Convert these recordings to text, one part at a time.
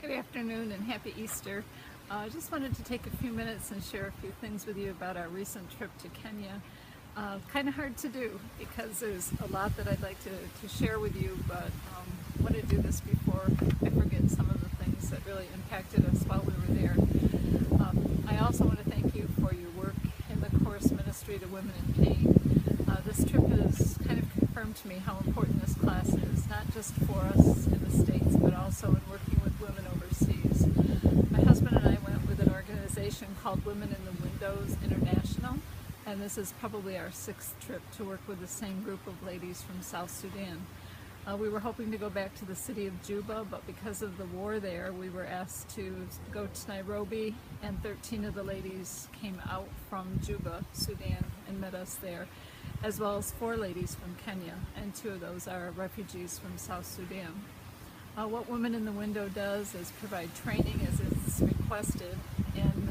Good afternoon and happy Easter. I just wanted to take a few minutes and share a few things with you about our recent trip to Kenya. Kind of hard to do because there's a lot that I'd like to share with you, but I want to do this before I forget some of the things that really impacted us while we were there. I also want to thank you for your work in the Course Ministry to Women in Pain. This trip has kind of confirmed to me how important this class is, not just for us in the States, but also in working with women overseas. My husband and I went with an organization called Women in the Windows International, and this is probably our 6th trip to work with the same group of ladies from South Sudan. We were hoping to go back to the city of Juba, but because of the war there, we were asked to go to Nairobi, and 13 of the ladies came out from Juba, Sudan, and met us there, as well as 4 ladies from Kenya, and 2 of those are refugees from South Sudan. What Women in the Window does is provide training as it's requested, and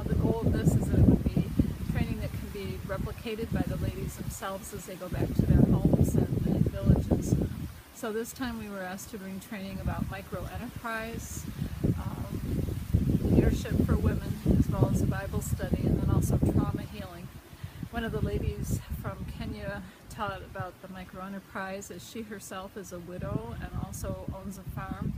the goal of this is that it would be training that can be replicated by the ladies themselves as they go back to their homes and villages. So this time we were asked to bring training about micro-enterprise, leadership for women, as well as a Bible study, and then also trauma healing. One of the ladies from Kenya taught about the micro-enterprise, as she herself is a widow and also owns a farm.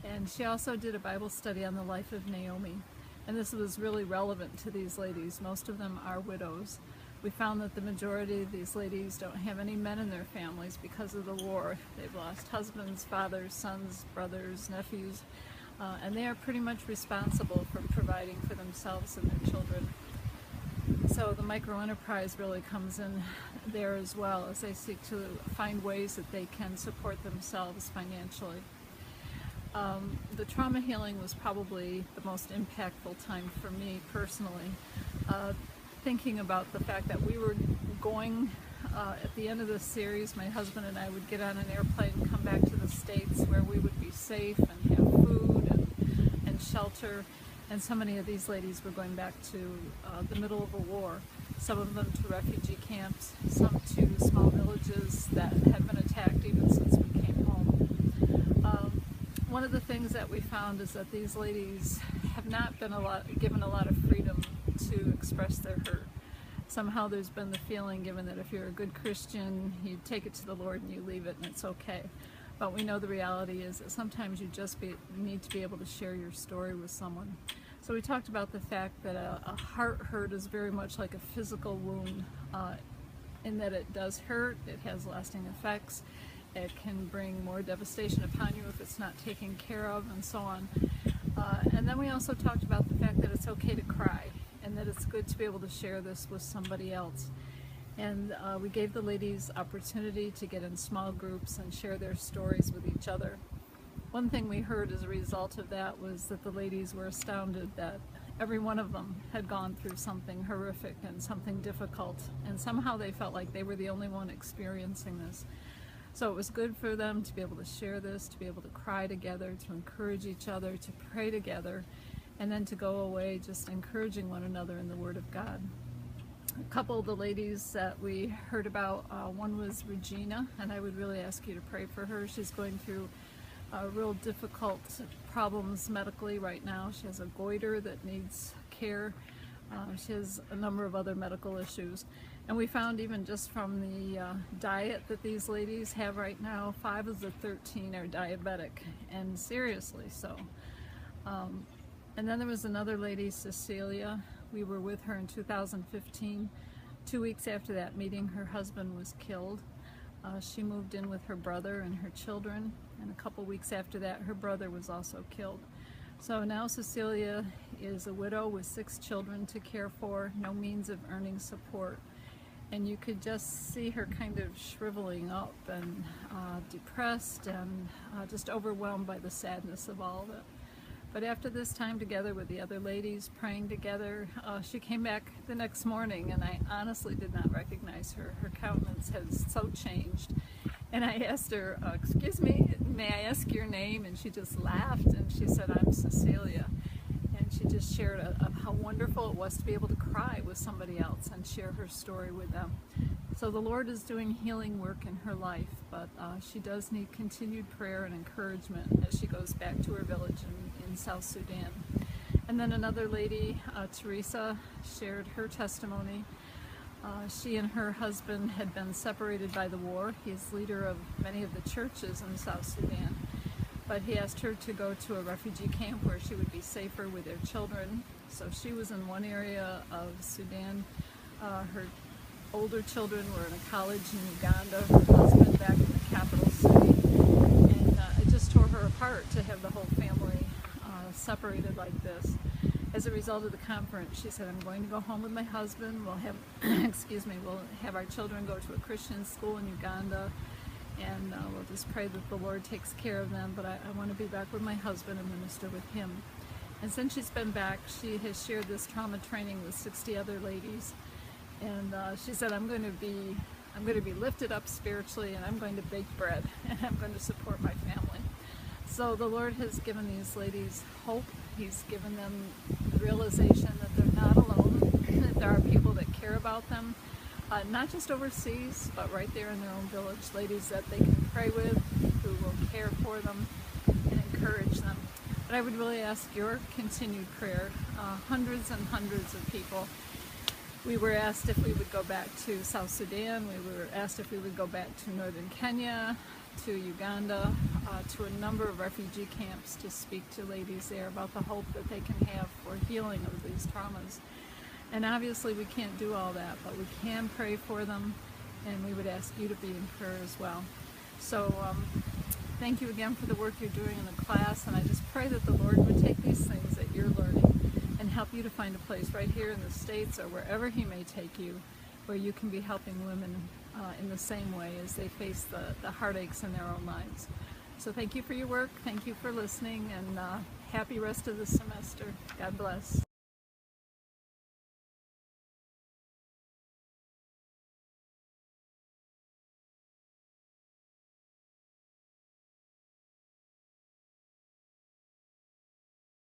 And she also did a Bible study on the life of Naomi. And this was really relevant to these ladies. Most of them are widows. We found that the majority of these ladies don't have any men in their families because of the war. They've lost husbands, fathers, sons, brothers, nephews, and they are pretty much responsible for providing for themselves and their children. So the micro-enterprise really comes in there as well, as they seek to find ways that they can support themselves financially. The trauma healing was probably the most impactful time for me personally. Thinking about the fact that we were going, at the end of this series, my husband and I would get on an airplane and come back to the States where we would be safe and have food and shelter. And so many of these ladies were going back to the middle of a war, some of them to refugee camps, some to small villages that had been attacked even since we came home. One of the things that we found is that these ladies have not been given a lot of freedom to express their hurt. Somehow there's been the feeling given that if you're a good Christian, you take it to the Lord and you leave it and it's okay. But we know the reality is that sometimes you just need to be able to share your story with someone. So we talked about the fact that a heart hurt is very much like a physical wound, in that it does hurt, it has lasting effects, it can bring more devastation upon you if it's not taken care of, and so on. And then we also talked about the fact that it's okay to cry, and that it's good to be able to share this with somebody else. And we gave the ladies opportunity to get in small groups and share their stories with each other. One thing we heard as a result of that was that the ladies were astounded that every one of them had gone through something horrific and something difficult, and somehow they felt like they were the only one experiencing this. So it was good for them to be able to share this, to be able to cry together, to encourage each other, to pray together, and then to go away just encouraging one another in the Word of God. A couple of the ladies that we heard about, one was Regina, and I would really ask you to pray for her. She's going through real difficult problems medically right now. She has a goiter that needs care. She has a number of other medical issues. And we found, even just from the diet that these ladies have right now, 5 of the 13 are diabetic, and seriously so. And then there was another lady, Cecilia. We were with her in 2015. 2 weeks after that meeting, her husband was killed. She moved in with her brother and her children, and a couple weeks after that, her brother was also killed. So now Cecilia is a widow with 6 children to care for, no means of earning support. And you could just see her kind of shriveling up and depressed and just overwhelmed by the sadness of all of it. But after this time together with the other ladies, praying together, she came back the next morning, and I honestly did not recognize her. Her countenance has so changed. And I asked her, excuse me, may I ask your name? And she just laughed, and she said, I'm Cecilia. And she just shared how wonderful it was to be able to cry with somebody else and share her story with them. So the Lord is doing healing work in her life, but she does need continued prayer and encouragement as she goes back to her village in South Sudan. And then another lady, Teresa, shared her testimony. She and her husband had been separated by the war. He's leader of many of the churches in South Sudan. But he asked her to go to a refugee camp where she would be safer with their children. So she was in one area of Sudan. Her older children were in a college in Uganda, her husband back in the capital city. And it just tore her apart to have the whole family separated like this. As a result of the conference, she said, I'm going to go home with my husband. We'll have, we'll have our children go to a Christian school in Uganda. And we'll just pray that the Lord takes care of them, but I want to be back with my husband and minister with him. And since she's been back, she has shared this trauma training with 60 other ladies. And she said, I'm going to be lifted up spiritually, and I'm going to bake bread, and I'm going to support my family. So the Lord has given these ladies hope. He's given them the realization that they're not alone, that there are people that care about them. Not just overseas, but right there in their own village, ladies that they can pray with, who will care for them and encourage them. But I would really ask your continued prayer. Hundreds and hundreds of people. We were asked if we would go back to South Sudan. We were asked if we would go back to northern Kenya, to Uganda, to a number of refugee camps to speak to ladies there about the hope that they can have for healing of these traumas. And obviously we can't do all that, but we can pray for them, and we would ask you to be in prayer as well. So thank you again for the work you're doing in the class, and I just pray that the Lord would take these things that you're learning and help you to find a place right here in the States or wherever He may take you, where you can be helping women in the same way as they face the heartaches in their own lives. So thank you for your work, thank you for listening, and happy rest of the semester. God bless.